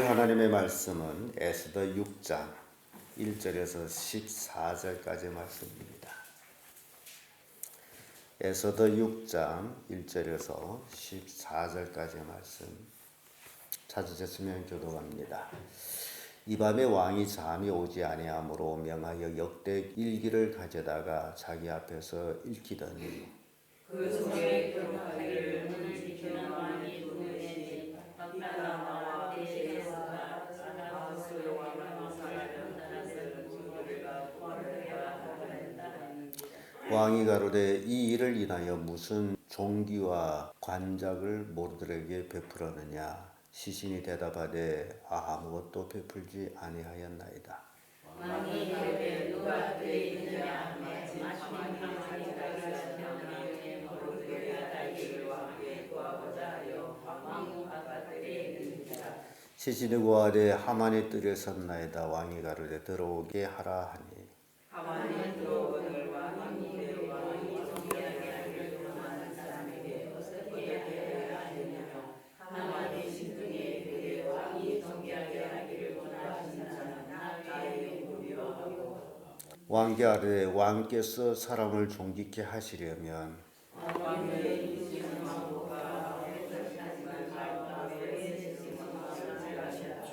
하나님의 말씀은 에스더 6장 1절에서 14절까지 말씀입니다. 에스더 6장 1절에서 14절까지 말씀 찾으셨으면 기도합니다. 이 밤에 왕이 잠이 오지 아니하므로 명하여 역대 일기를 가져다가 자기 앞에서 읽히더니 그 속에 기록하기를 문을 지키는 왕이 누구니 박다나와 대제사가 아하스 왕을 살하려 다른 우리가 구하리라 하였다. 왕이 가로되 이 일을 인하여 무슨 종기와 관작을 모르들에게 베풀었느냐. 시신이 대답하되 아무것도 베풀지 아니하였나이다. 왕이 이르되 누가 그에 있느냐 마침 하마니가 명하니 모르드게가 달기를 왕께 구하고자 하여 왕궁 바깥들에 있느니라. 시신이 구하되 하만이 뜰에 섰나이다. 왕이 가로되 들어오게 하라 하니 하만이 들어오거늘 왕이 이르되 왕이 정리하게 하기를 원하는 사람에게 어떻게 하여야 하느냐. 하만이 신중에 이르되 왕이 정리하게 하기를 원하시는 자는 나 외에 누구요 하고 왕께 아뢰되 왕께서 사람을 존귀케 하시려면 왕의 인심은 왕보다 하지만 말의 세심은 왕을 하셨죠.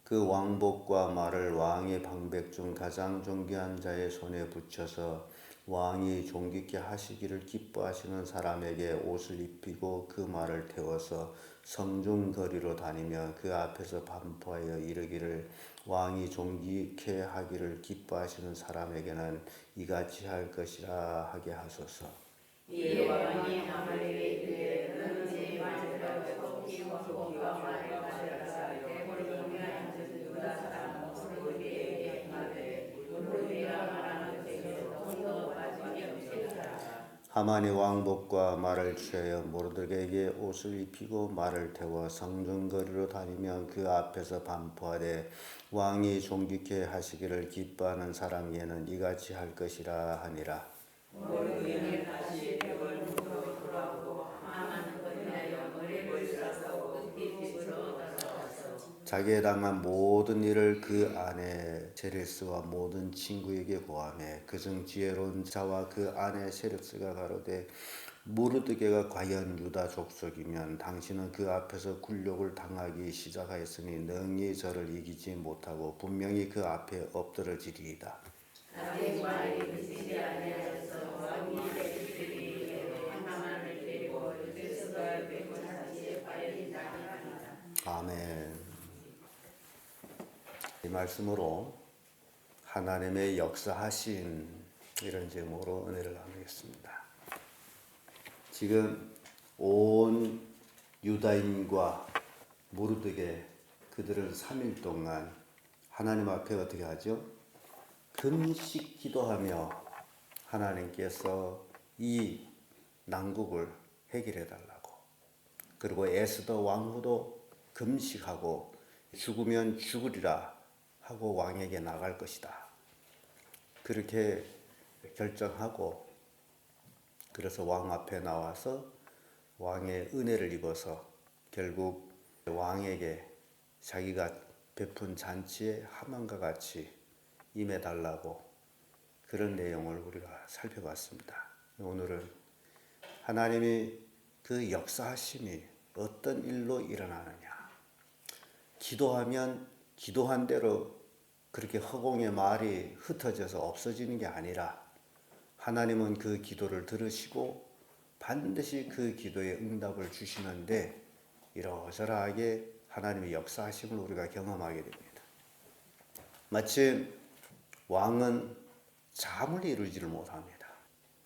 그 왕복과 말을 왕의 방백 중 가장 존귀한 자의 손에 붙여서 왕이 존귀케 하시기를 기뻐하시는 사람에게 옷을 입히고 그 말을 태워서 성중 거리로 다니며 그 앞에서 반포하여 이르기를 왕이 존귀케 하기를 기뻐하시는 사람에게는 이같이 할 것이라 하게 하소서. 이에 왕이 하만에게 이르되 너는 제 말대로 속기와 말을 가져가서 대궐 문에 앉은 유다 사람 모르드게에게 말하되 모르드게가 말하는 뜻에서 돈도 빠짐이 없으리라. 하만이 왕복과 말을 취하여 모르드게에게 옷을 입히고 말을 태워 성중거리로 다니며 그 앞에서 반포하되 왕이 존귀케 하시기를 기뻐하는 사람에게는 이같이 할 것이라 하니라. 모르드게는 다시 대궐 문으로 돌아오고 하만은 건너여 머리를 싸서 끝이 집으로 돌아왔어. 자기에 당한 모든 일을 그 아내 제레스와 모든 친구에게 고하매 그중 지혜로운 자와 그 아내 세렙스가 가로되 모르드게가 과연 유다 족속이면 당신은 그 앞에서 굴욕을 당하기 시작하였으니 능히 저를 이기지 못하고 분명히 그 앞에 엎드러지리이다. 아직 말이 그치지 아니하여서 왕이 대비들이 하만을 데리고 유대서가 백문사지에 빨리 나가니라. 아멘. 이 말씀으로 하나님의 역사하신 이런 제목으로 은혜를 나누겠습니다. 지금 온 유다인과 모르드게 그들은 3일 동안 하나님 앞에 어떻게 하죠? 금식 기도하며 하나님께서 이 난국을 해결해 달라고. 그리고 에스더 왕후도 금식하고 죽으면 죽으리라 하고 왕에게 나갈 것이다. 그렇게 결정하고 그래서 왕 앞에 나와서 왕의 은혜를 입어서 결국 왕에게 자기가 베푼 잔치에 하만과 같이 임해달라고 그런 내용을 우리가 살펴봤습니다. 오늘은 하나님이 그 역사하심이 어떤 일로 일어나느냐. 기도하면 기도한 대로 그렇게 허공의 말이 흩어져서 없어지는 게 아니라 하나님은 그 기도를 들으시고 반드시 그 기도에 응답을 주시는데 이러저러하게 하나님의 역사하심을 우리가 경험하게 됩니다. 마침 왕은 잠을 이루지를 못합니다.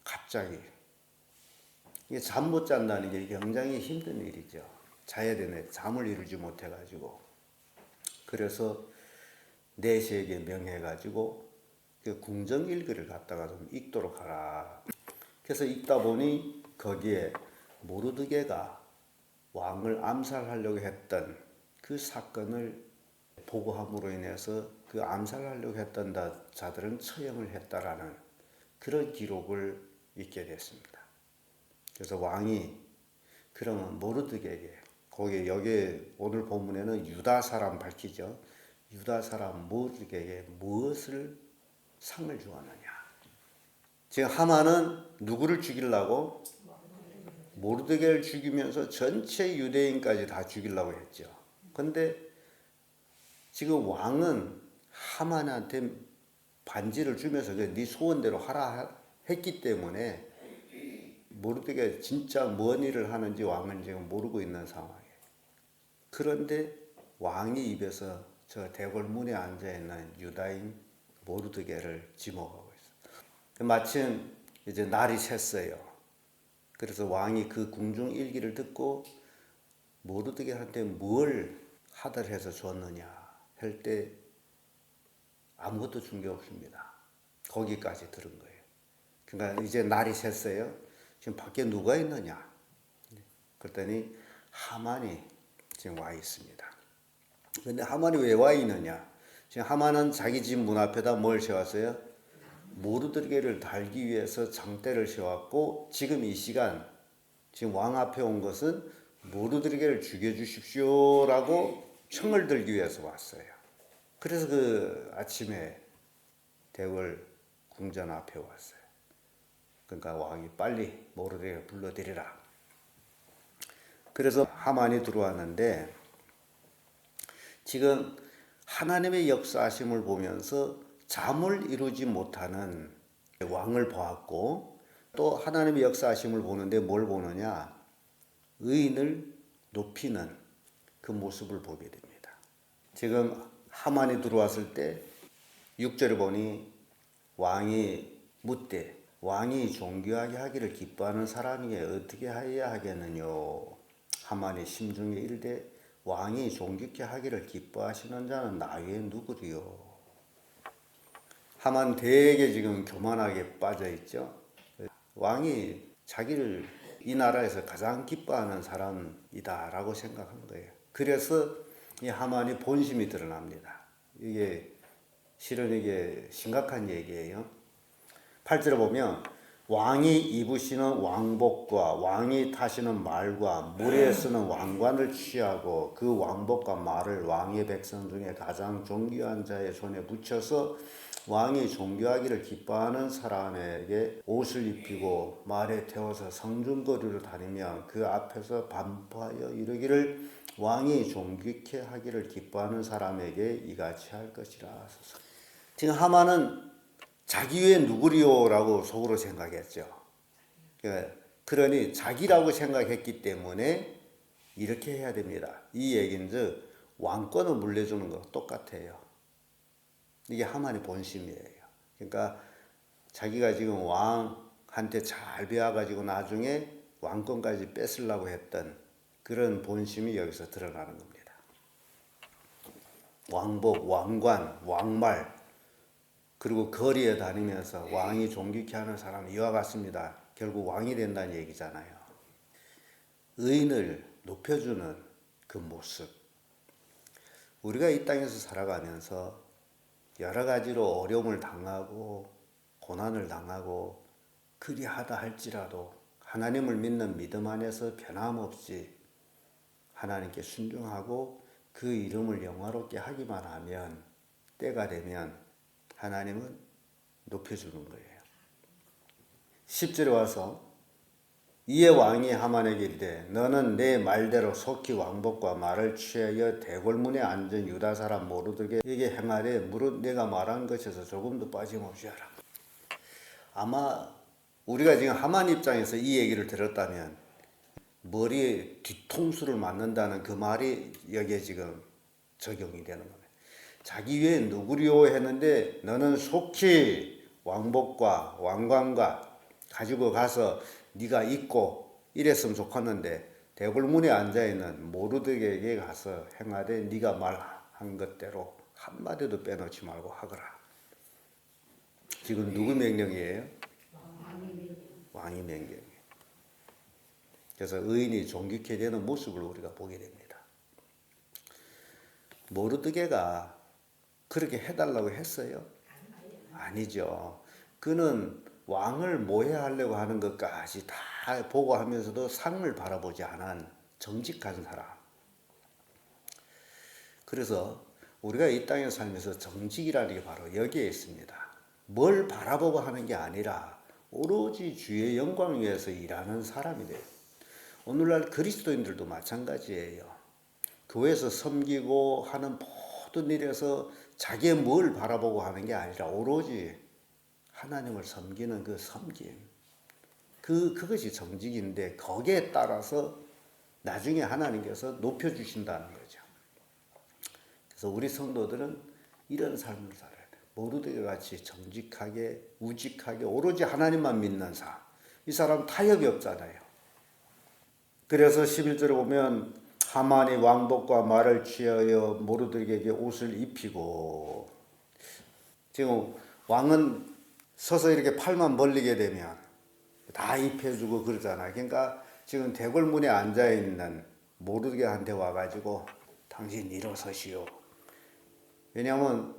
갑자기. 이게 잠 못 잔다는 게 굉장히 힘든 일이죠. 자야 되네. 잠을 이루지 못해가지고. 그래서 내시에게 명해가지고 그 궁정일기를 갖다가 좀 읽도록 하라. 그래서 읽다 보니 거기에 모르드게가 왕을 암살하려고 했던 그 사건을 보고함으로 인해서 그 암살하려고 했던 자들은 처형을 했다라는 그런 기록을 읽게 됐습니다. 그래서 왕이 그러면 모르드게에게 거기 여기 오늘 본문에는 유다 사람 밝히죠. 유다 사람 모르드게에게 무엇을 상을 주었느냐. 지금 하만은 누구를 죽이려고? 모르드게를 죽이면서 전체 유대인까지 다 죽이려고 했죠. 근데 지금 왕은 하만한테 반지를 주면서 네 소원대로 하라 했기 때문에 모르드게 진짜 뭔 일을 하는지 왕은 지금 모르고 있는 상황이에요. 그런데 왕이 입에서 저 대궐문에 앉아있는 유다인 모르드게를 지목하고 있어요. 마침 이제 날이 샜어요. 그래서 왕이 그 궁중 일기를 듣고 모르드게한테 뭘 하달해서 줬느냐 할 때 아무것도 준 게 없습니다. 거기까지 들은 거예요. 그러니까 이제 날이 샜어요. 지금 밖에 누가 있느냐? 그랬더니 하만이 지금 와 있습니다. 근데 하만이 왜 와 있느냐? 지금 하만은 자기 집 문 앞에다 뭘 세웠어요? 모르드게를 달기 위해서 장대를 세웠고 지금 이 시간 지금 왕 앞에 온 것은 모르드게를 죽여주십시오라고 청을 들기 위해서 왔어요. 그래서 그 아침에 대궐 궁전 앞에 왔어요. 그러니까 왕이 빨리 모르드게를 불러들이라. 그래서 하만이 들어왔는데 지금 하나님의 역사하심을 보면서 잠을 이루지 못하는 왕을 보았고 또 하나님의 역사하심을 보는데 뭘 보느냐? 의인을 높이는 그 모습을 보게 됩니다. 지금 하만이 들어왔을 때 6절에 보니 왕이 묻되 왕이 존귀하게 하기를 기뻐하는 사람에게 어떻게 하여야 하겠느뇨? 하만이 심중에 이르되 왕이 존귀케 하기를 기뻐하시는 자는 나 외에 누구리요? 하만 되게 지금 교만하게 빠져 있죠. 왕이 자기를 이 나라에서 가장 기뻐하는 사람이다라고 생각한 거예요. 그래서 이 하만이 본심이 드러납니다. 이게 실은 이게 심각한 얘기예요. 8절에 보면 왕이 입으시는 왕복과 왕이 타시는 말과 물에 쓰는 왕관을 취하고 그 왕복과 말을 왕의 백성 중에 가장 존귀한 자의 손에 붙여서 왕이 존귀하기를 기뻐하는 사람에게 옷을 입히고 말에 태워서 성중거리로 다니며 그 앞에서 반포하여 이르기를 왕이 존귀케 하기를 기뻐하는 사람에게 이같이 할 것이라 하소서. 지금 하만은 자기 외에 누구리요라고 속으로 생각했죠. 그러니 자기라고 생각했기 때문에 이렇게 해야 됩니다. 이 얘기인즉 왕권을 물려주는 거 똑같아요. 이게 하만의 본심이에요. 그러니까 자기가 지금 왕한테 잘 배워가지고 나중에 왕권까지 뺏으려고 했던 그런 본심이 여기서 드러나는 겁니다. 왕복, 왕관, 왕말 그리고 거리에 다니면서 왕이 존귀케 하는 사람은 이와 같습니다. 결국 왕이 된다는 얘기잖아요. 의인을 높여주는 그 모습. 우리가 이 땅에서 살아가면서 여러 가지로 어려움을 당하고 고난을 당하고 그리하다 할지라도 하나님을 믿는 믿음 안에서 변함없이 하나님께 순종하고 그 이름을 영화롭게 하기만 하면 때가 되면 하나님은 높여주는 거예요. 10절에 와서 이에 왕이 하만에게 이르되 너는 내 말대로 속히 왕복과 말을 취하여 대궐문에 앉은 유다 사람 모르드게에게 행하되 무릇 내가 말한 것에서 조금도 빠짐없이 하라. 아마 우리가 지금 하만 입장에서 이 얘기를 들었다면 머리에 뒤통수를 맞는다는 그 말이 여기에 지금 적용이 되는 겁니다. 자기 외에 누구리요 했는데 너는 속히 왕복과 왕관과 가지고 가서 네가 입고 이랬으면 좋겠는데 대궐문에 앉아있는 모르드게에게 가서 행하되 네가 말한 것대로 한마디도 빼놓지 말고 하거라. 지금 누구 명령이에요? 왕이 명령이에요. 그래서 의인이 존귀케 되는 모습을 우리가 보게 됩니다. 모르드게가 그렇게 해달라고 했어요? 아니죠. 그는 왕을 모해하려고 하는 것까지 다 보고하면서도 상을 바라보지 않은 정직한 사람. 그래서 우리가 이 땅에 살면서 정직이라는 게 바로 여기에 있습니다. 뭘 바라보고 하는 게 아니라 오로지 주의 영광 위해서 일하는 사람이 돼요. 오늘날 그리스도인들도 마찬가지예요. 교회에서 섬기고 하는 모든 일에서 자기의 뭘 바라보고 하는 게 아니라 오로지 하나님을 섬기는 그 섬김. 그것이 정직인데 거기에 따라서 나중에 하나님께서 높여주신다는 거죠. 그래서 우리 성도들은 이런 삶을 살아야 돼. 모르드게 같이 정직하게, 우직하게, 오로지 하나님만 믿는 삶. 이 사람 타협이 없잖아요. 그래서 11절에 보면 하만이 왕복과 말을 취하여 모르드게에게 옷을 입히고, 지금 왕은 서서 이렇게 팔만 벌리게 되면 다 입혀주고 그러잖아요. 그러니까 지금 대궐문에 앉아있는 모르드게한테 와가지고 당신 일어서시오. 왜냐하면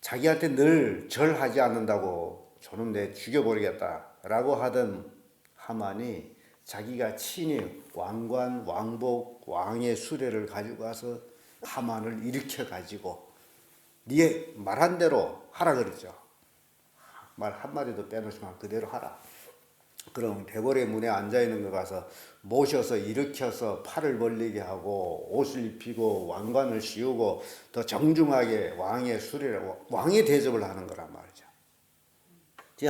자기한테 늘 절하지 않는다고 저놈 내 죽여버리겠다라고 하던 하만이 자기가 친히 왕관, 왕복, 왕의 수레를 가지고 와서 하만을 일으켜가지고 네 말한 대로 하라 그러죠. 말 한마디도 빼놓지만 그대로 하라. 그럼 대궐의 문에 앉아있는 거 가서 모셔서 일으켜서 팔을 벌리게 하고 옷을 입히고 왕관을 씌우고 더 정중하게 왕의 수레를, 왕의 대접을 하는 거란 말이죠.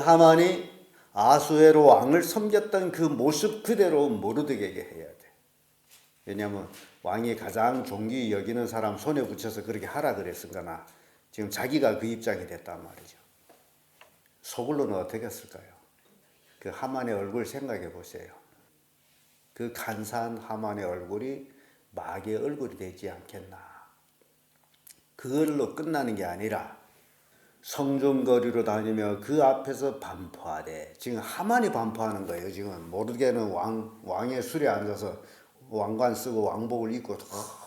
하만이 아수에로 왕을 섬겼던 그 모습 그대로 모르드게에게 해야 돼. 왜냐하면 왕이 가장 존귀히 여기는 사람 손에 붙여서 그렇게 하라 그랬으니까 지금 자기가 그 입장이 됐단 말이죠. 속으로는 어떻게 했을까요? 그 하만의 얼굴 생각해 보세요. 그 간사한 하만의 얼굴이 마귀의 얼굴이 되지 않겠나. 그걸로 끝나는 게 아니라 성중거리로 다니며 그 앞에서 반포하되, 지금 하만이 반포하는 거예요. 지금 모르게는 왕의 수레에 앉아서 왕관 쓰고 왕복을 입고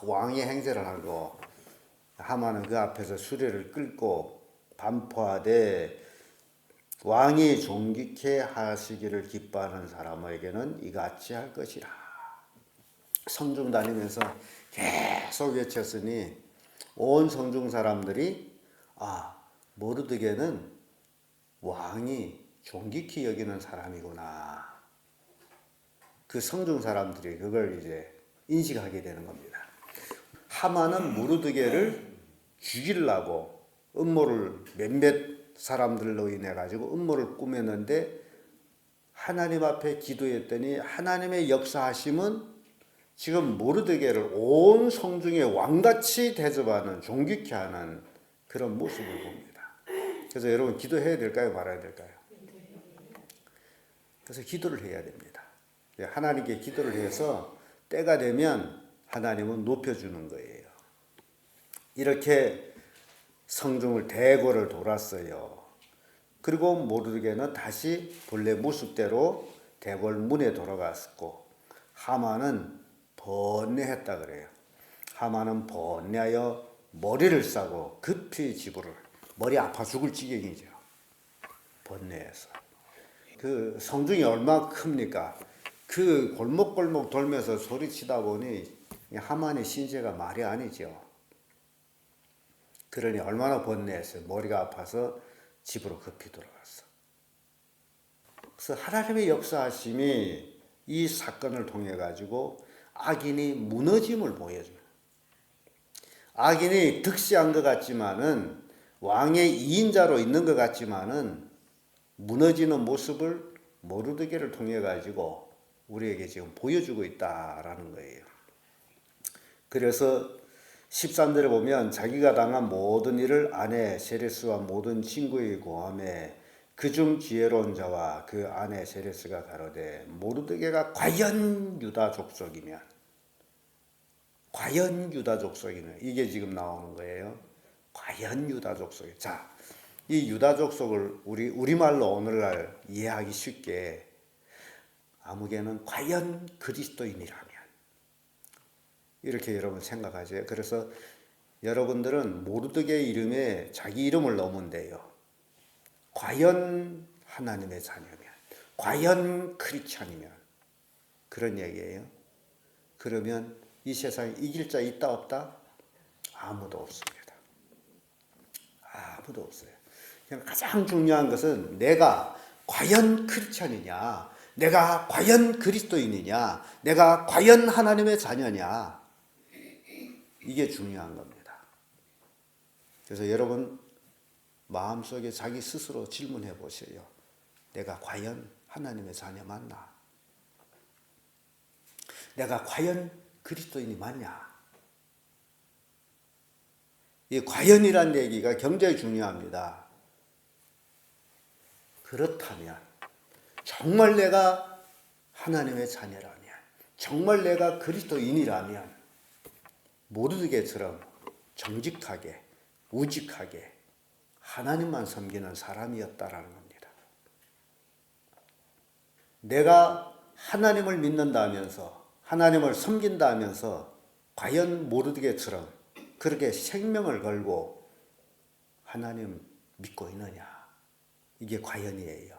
왕의 행세를 하고, 하만은 그 앞에서 수레를 끌고 반포하되 왕이 존귀케 하시기를 기뻐하는 사람에게는 이같이 할 것이라. 성중 다니면서 계속 외쳤으니 온 성중 사람들이 모르드게는 왕이 존귀히 여기는 사람이구나. 그 성중 사람들이 그걸 이제 인식하게 되는 겁니다. 하만은 모르드게를 죽이려고 음모를 몇몇 사람들로 인해 가지고 음모를 꾸몄는데, 하나님 앞에 기도했더니 하나님의 역사하심은 지금 모르드게를 온 성중의 왕같이 대접하는, 존귀케 하는 그런 모습을 봅니다. 그래서 여러분 기도해야 될까요? 말아야 될까요? 그래서 기도를 해야 됩니다. 하나님께 기도를 해서 때가 되면 하나님은 높여주는 거예요. 이렇게 성중을 대궐을 돌았어요. 그리고 모르드게는 다시 본래 모습대로 대궐 문에 돌아갔고, 하만은 번뇌했다 그래요. 하만은 번뇌하여 머리를 싸고 급히 집으로, 머리 아파 죽을 지경이죠. 번뇌해서. 그 성중이 얼마나 큽니까? 그 골목골목 돌면서 소리치다 보니 하만의 신세가 말이 아니죠. 그러니 얼마나 번뇌했어요. 머리가 아파서 집으로 급히 돌아갔어. 그래서 하나님의 역사하심이 이 사건을 통해 가지고 악인이 무너짐을 보여줘요. 악인이 득시한 것 같지만은, 왕의 2인자로 있는 것 같지만은 무너지는 모습을 모르드게를 통해 가지고 우리에게 지금 보여주고 있다라는 거예요. 그래서 13절에 보면 자기가 당한 모든 일을 아내 세레스와 모든 친구의 고함에 그중 지혜로운 자와 그 아내 세레스가 가로되 모르드게가 과연 유다 족속이면, 과연 유다 족속이면, 이게 지금 나오는 거예요. 과연 유다 족속이. 자, 이 유다 족속을 우리말로 오늘날 이해하기 쉽게 아무개는 과연 그리스도인이라면, 이렇게 여러분 생각하세요. 그래서 여러분들은 모르드게 이름에 자기 이름을 넣으면 돼요. 과연 하나님의 자녀면, 과연 크리스찬이면, 그런 얘기예요. 그러면 이 세상에 이길 자 있다 없다? 아무도 없습니다. 아무도 없어요. 그냥 가장 중요한 것은 내가 과연 크리스찬이냐, 내가 과연 그리스도인이냐, 내가 과연 하나님의 자녀냐, 이게 중요한 겁니다. 그래서 여러분 마음속에 자기 스스로 질문해 보세요. 내가 과연 하나님의 자녀 맞나? 내가 과연 그리스도인이 맞냐? 이 과연이라는 얘기가 굉장히 중요합니다. 그렇다면 정말 내가 하나님의 자녀라면, 정말 내가 그리스도인이라면 모르드게처럼 정직하게 우직하게 하나님만 섬기는 사람이었다라는 겁니다. 내가 하나님을 믿는다면서 하나님을 섬긴다면서 과연 모르드게처럼 그렇게 생명을 걸고 하나님 믿고 있느냐? 이게 과연이에요.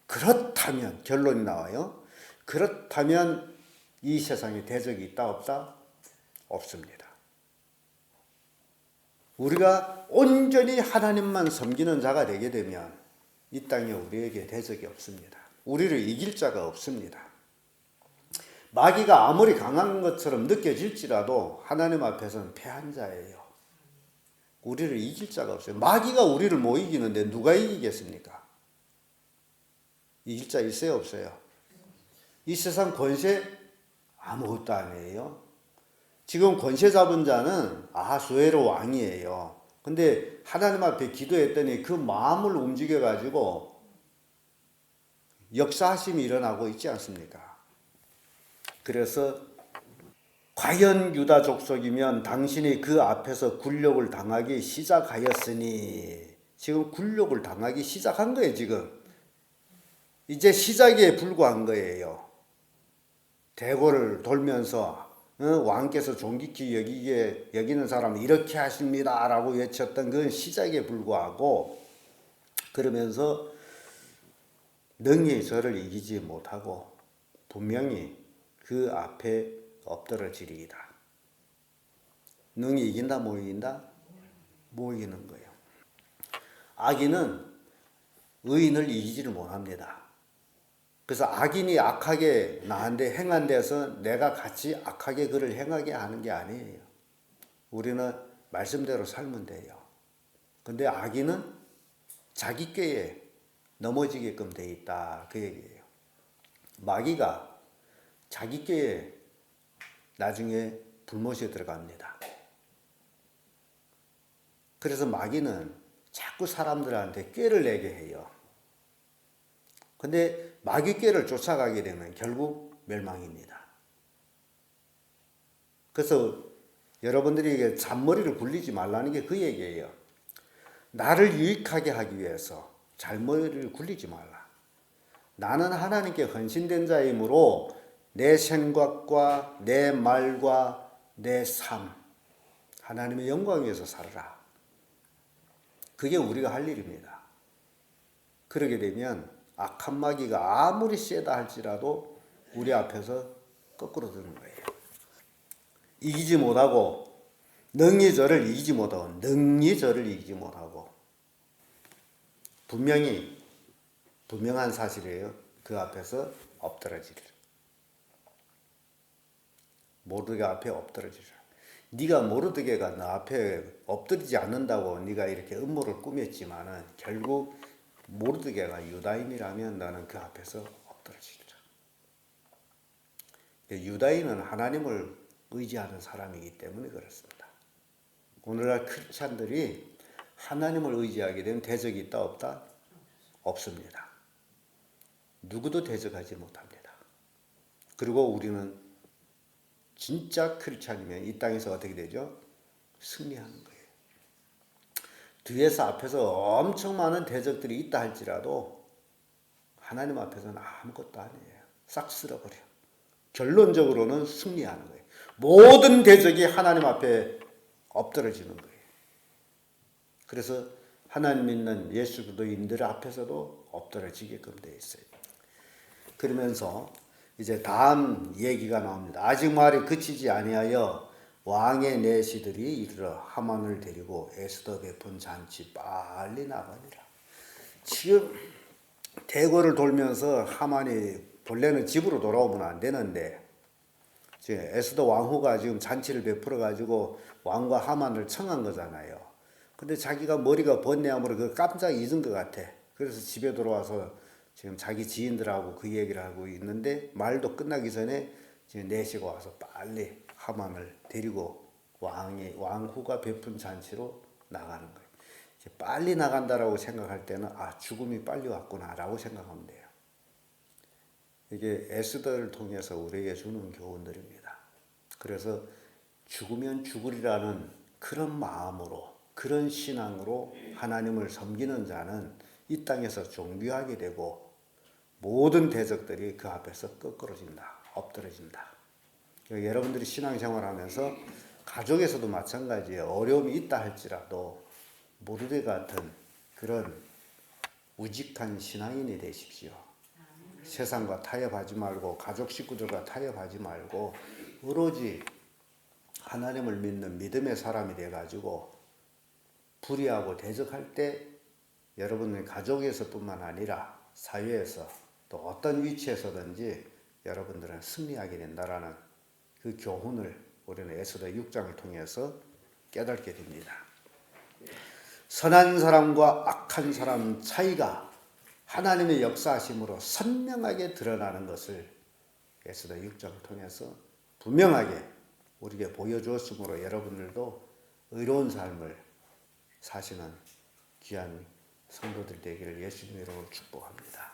그렇다면 결론이 나와요. 그렇다면 이 세상에 대적이 있다 없다? 없습니다. 우리가 온전히 하나님만 섬기는 자가 되게 되면 이 땅에 우리에게 대적이 없습니다. 우리를 이길 자가 없습니다. 마귀가 아무리 강한 것처럼 느껴질지라도 하나님 앞에서는 패한 자예요. 우리를 이길 자가 없어요. 마귀가 우리를 못 이기는데 누가 이기겠습니까? 이길 자 있어요 없어요? 이 세상 권세 아무것도 아니에요. 지금 권세 잡은 자는 아하수에로 왕이에요. 근데 하나님 앞에 기도했더니 그 마음을 움직여 가지고 역사하심이 일어나고 있지 않습니까? 그래서 과연 유다 족속이면 당신이 그 앞에서 굴욕을 당하기 시작하였으니, 지금 굴욕을 당하기 시작한 거예요. 지금 이제 시작에 불과한 거예요. 대궐을 돌면서 왕께서 존귀히 여기는 사람은 이렇게 하십니다 라고 외쳤던 그 시작에 불과하고, 그러면서 능히 저를 이기지 못하고 분명히 그 앞에 엎드러지리이다. 능히 이긴다 못 이긴다? 못 이기는 거예요. 악인은 의인을 이기지를 못합니다. 그래서 악인이 악하게 나한테 행한 데서 내가 같이 악하게 그를 행하게 하는 게 아니에요. 우리는 말씀대로 살면 돼요. 근데 악인은 자기 꾀에 넘어지게끔 돼 있다, 그 얘기예요. 마귀가 자기 꾀에 나중에 불못이 들어갑니다. 그래서 마귀는 자꾸 사람들한테 꾀를 내게 해요. 근데 마귀 꾀를 쫓아가게 되면 결국 멸망입니다. 그래서 여러분들이 잔머리를 굴리지 말라는 게 그 얘기예요. 나를 유익하게 하기 위해서 잔머리를 굴리지 말라. 나는 하나님께 헌신된 자이므로 내 생각과 내 말과 내 삶, 하나님의 영광 위해서 살아라. 그게 우리가 할 일입니다. 그러게 되면 악한 마귀가 아무리 세다 할지라도 우리 앞에서 거꾸로 드는 거예요. 이기지 못하고, 능히 저를 이기지 못하고, 능히 저를 이기지 못하고, 분명한 사실이에요. 그 앞에서 엎드러지리라. 모르드게 앞에 엎드러지리라. 네가 모르드게가 너 앞에 엎드리지 않는다고 네가 이렇게 음모를 꾸몄지만은 결국 모르드게가 유다인이라면 너는 그 앞에서 엎드러지리라. 유다인은 하나님을 의지하는 사람이기 때문에 그렇습니다. 오늘날 크리스찬들이 하나님을 의지하게 되면 대적이 있다 없다? 없습니다. 누구도 대적하지 못합니다. 그리고 우리는 진짜 크리스찬이면 이 땅에서 어떻게 되죠? 승리하는 거예요. 뒤에서 앞에서 엄청 많은 대적들이 있다 할지라도 하나님 앞에서는 아무것도 아니에요. 싹 쓸어버려. 결론적으로는 승리하는 거예요. 모든 대적이 하나님 앞에 엎드러지는 거예요. 그래서 하나님 믿는 예수 그리스도인들 앞에서도 엎드러지게끔 되어 있어요. 그러면서 이제 다음 얘기가 나옵니다. 아직 말이 그치지 아니하여 왕의 내시들이 이르러 하만을 데리고 에스더 베푼 잔치 빨리 나가니라. 지금 대궐을 돌면서 하만이 본래는 집으로 돌아오면 안 되는데 지금 에스더 왕후가 지금 잔치를 베풀어 가지고 왕과 하만을 청한 거잖아요. 근데 자기가 머리가 번뇌함으로 그 깜짝 잊은 것 같아. 그래서 집에 돌아와서 지금 자기 지인들하고 그 얘기를 하고 있는데 말도 끝나기 전에 지금 내시가 와서 빨리 하만을 데리고 왕후가 베푼 잔치로 나가는 거예요. 이제 빨리 나간다라고 생각할 때는 아 죽음이 빨리 왔구나라고 생각하면 돼요. 이게 에스더를 통해서 우리에게 주는 교훈들입니다. 그래서 죽으면 죽으리라는 그런 마음으로 그런 신앙으로 하나님을 섬기는 자는 이 땅에서 존귀하게 되고 모든 대적들이 그 앞에서 꺾어진다, 엎드러진다. 여러분들이 신앙생활하면서 가족에서도 마찬가지예요. 어려움이 있다 할지라도 모르드 같은 그런 우직한 신앙인이 되십시오. 세상과 타협하지 말고 가족 식구들과 타협하지 말고 오로지 하나님을 믿는 믿음의 사람이 돼가지고 불의하고 대적할 때 여러분의 가족에서뿐만 아니라 사회에서 또 어떤 위치에서든지 여러분들은 승리하게 된다라는 그 교훈을 우리는 에스더 6장을 통해서 깨닫게 됩니다. 선한 사람과 악한 사람 차이가 하나님의 역사하심으로 선명하게 드러나는 것을 에스더 6장을 통해서 분명하게 우리에게 보여주었으므로 여러분들도 의로운 삶을 사시는 귀한 성도들 되기를 예수님의 이름으로 축복합니다.